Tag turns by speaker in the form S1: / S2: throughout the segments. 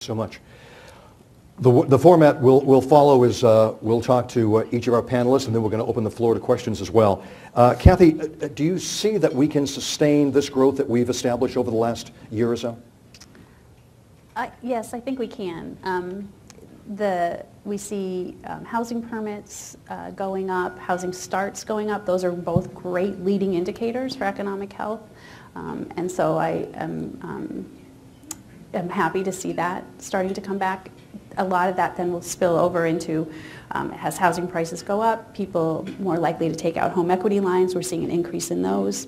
S1: So much. The format we'll follow is we'll talk to each of our panelists, and then we're going to open the floor to questions as well. Kathy, do you see that we can sustain this growth that we've established over the last year or so?
S2: Yes, I think we can. We see housing permits going up, housing starts going up. Those are both great leading indicators for economic health. And so I am happy to see that starting to come back. A lot of that then will spill over into, as housing prices go up, people more likely to take out home equity lines. We're seeing an increase in those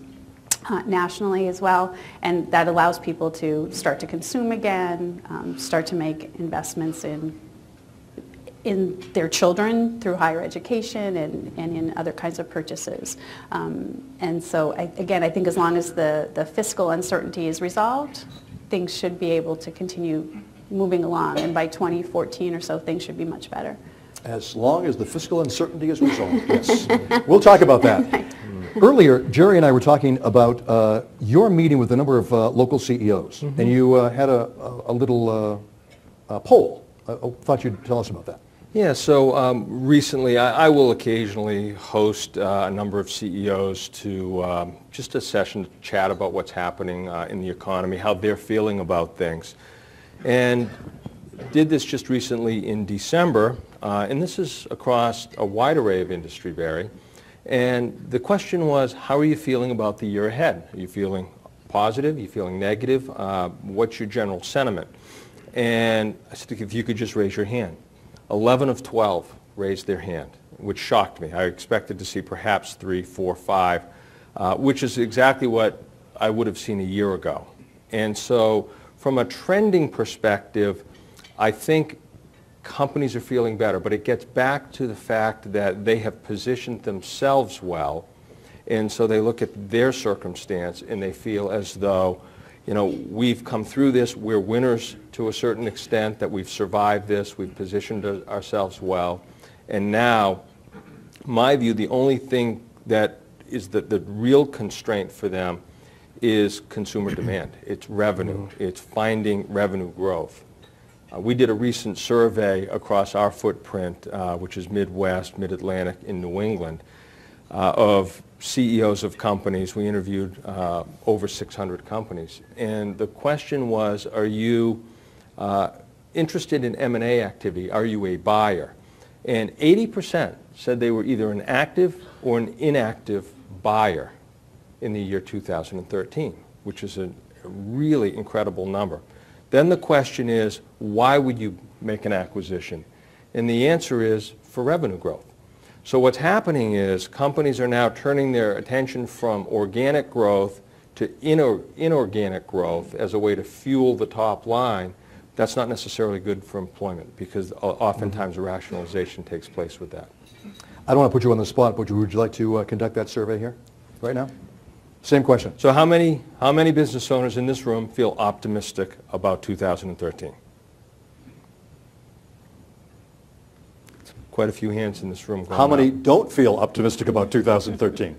S2: nationally as well, and that allows people to start to consume again, start to make investments in their children through higher education and in other kinds of purchases. And so, again, I think as long as the fiscal uncertainty is resolved, things should be able to continue moving along, and by 2014 or so, things should be much better.
S1: As long as the fiscal uncertainty is resolved, yes. We'll talk about that. Earlier, Jerry and I were talking about your meeting with a number of local CEOs, and you had a little poll. I thought you'd tell us about that.
S3: Yeah, so recently I will occasionally host a number of CEOs to just a session to chat about what's happening in the economy, how they're feeling about things. And did this just recently in December, and this is across a wide array of industry, Barry. And the question was, how are you feeling about the year ahead? Are you feeling positive? Are you feeling negative? What's your general sentiment? And I said, if you could just raise your hand. 11 of 12 raised their hand, which shocked me. I expected to see perhaps 3, 4, 5, which is exactly what I would have seen a year ago. And so from a trending perspective, I think companies are feeling better, but it gets back to the fact that they have positioned themselves well, and so they look at their circumstance and they feel as though, you know, we've come through this, we're winners to a certain extent, that we've survived this, we've positioned ourselves well, and now, my view, the only thing that is the real constraint for them is consumer demand. It's revenue. It's finding revenue growth. We did a recent survey across our footprint, which is Midwest, Mid-Atlantic, in New England, of CEOs of companies. We interviewed over 600 companies. And the question was, are you interested in M&A activity? Are you a buyer? And 80% said they were either an active or an inactive buyer in the year 2013, which is a really incredible number. Then the question is, why would you make an acquisition? And the answer is for revenue growth. So what's happening is companies are now turning their attention from organic growth to inorganic growth as a way to fuel the top line. That's not necessarily good for employment, because oftentimes a rationalization takes place with that.
S1: I don't want to put you on the spot, but would you like to conduct that survey here right now? Same question.
S3: So how many business owners in this room feel optimistic about 2013? Quite a few hands in this room.
S1: How many don't feel optimistic about 2013?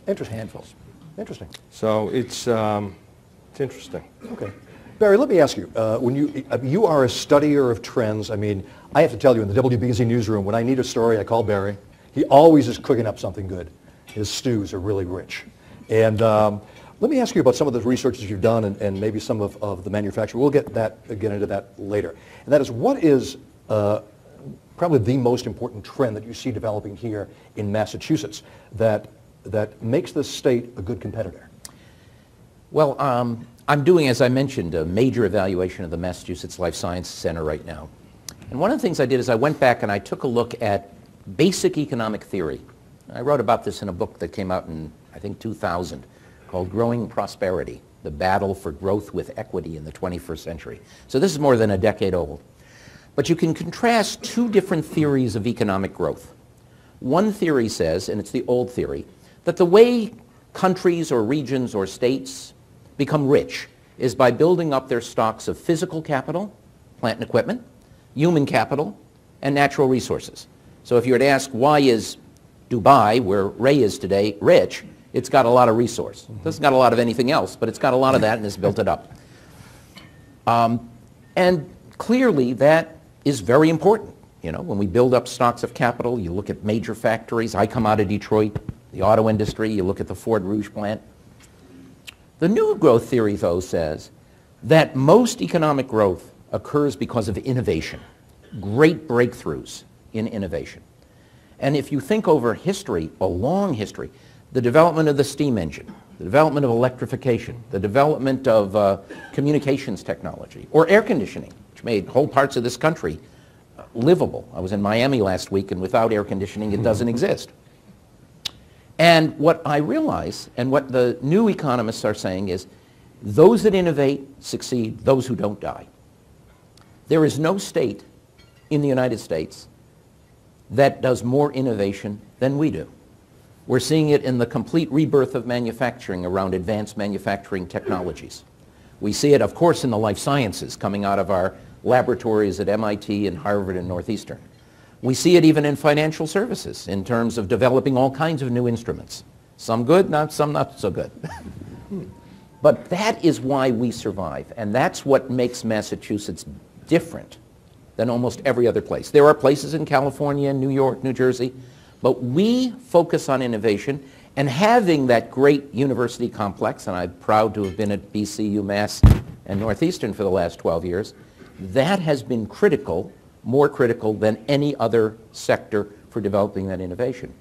S1: Interesting.
S4: Handfuls.
S1: Interesting.
S3: So it's interesting.
S1: Okay. Barry, let me ask you, when you are a studier of trends. I mean, I have to tell you, in the WBZ newsroom, when I need a story, I call Barry. He always is cooking up something good. His stews are really rich. And let me ask you about some of the research that you've done and maybe some of the manufacturing. We'll get into that later. And that is, what is probably the most important trend that you see developing here in Massachusetts that makes this state a good competitor?
S4: Well, I'm doing, as I mentioned, a major evaluation of the Massachusetts Life Science Center right now. And one of the things I did is I went back and I took a look at basic economic theory. I wrote about this in a book that came out in, I think, 2000, called Growing Prosperity, The Battle for Growth with Equity in the 21st Century. So this is more than a decade old. But you can contrast two different theories of economic growth. One theory says, and it's the old theory, that the way countries or regions or states become rich is by building up their stocks of physical capital, plant and equipment, human capital, and natural resources. So if you were to ask, why is Dubai, where Ray is today, rich? It's got a lot of resource. It doesn't got a lot of anything else, but it's got a lot of that and it's built it up. And clearly that is very important. You know, when we build up stocks of capital, you look at major factories. I come out of Detroit, the auto industry, you look at the Ford Rouge plant. The new growth theory, though, says that most economic growth occurs because of innovation, great breakthroughs in innovation. And if you think over history, a long history, the development of the steam engine, the development of electrification, the development of communications technology, or air conditioning, which made whole parts of this country livable. I was in Miami last week, and without air conditioning, it doesn't exist. And what I realize, and what the new economists are saying is, those that innovate succeed, those who don't die. There is no state in the United States that does more innovation than we do. We're seeing it in the complete rebirth of manufacturing around advanced manufacturing technologies. We see it, of course, in the life sciences coming out of our laboratories at MIT and Harvard and Northeastern. We see it even in financial services in terms of developing all kinds of new instruments. Some good, some not so good. But that is why we survive, and that's what makes Massachusetts different than almost every other place. There are places in California, New York, New Jersey, but we focus on innovation, and having that great university complex, and I'm proud to have been at BC, UMass, and Northeastern for the last 12 years, that has been critical, more critical than any other sector for developing that innovation.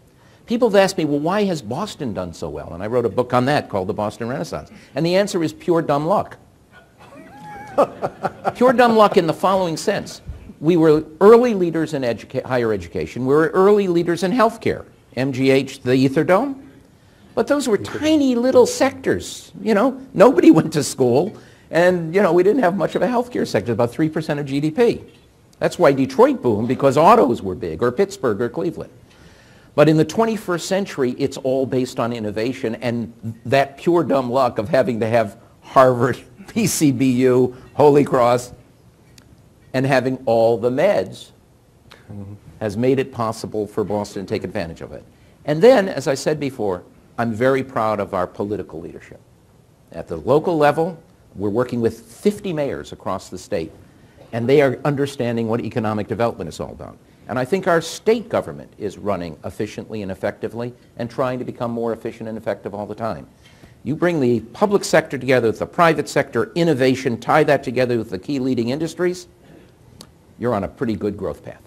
S4: People have asked me, well, why has Boston done so well? And I wrote a book on that called The Boston Renaissance. And the answer is pure dumb luck. Pure dumb luck in the following sense. We were early leaders in higher education. We were early leaders in healthcare. MGH, the Ether Dome. But those were tiny little sectors. You know, nobody went to school. And, you know, we didn't have much of a healthcare sector, about 3% of GDP. That's why Detroit boomed, because autos were big, or Pittsburgh or Cleveland. But in the 21st century, it's all based on innovation, and that pure dumb luck of having to have Harvard, PCBU, Holy Cross, and having all the meds has made it possible for Boston to take advantage of it. And then, as I said before, I'm very proud of our political leadership. At the local level, we're working with 50 mayors across the state, and they are understanding what economic development is all about. And I think our state government is running efficiently and effectively and trying to become more efficient and effective all the time. You bring the public sector together with the private sector, innovation, tie that together with the key leading industries, you're on a pretty good growth path.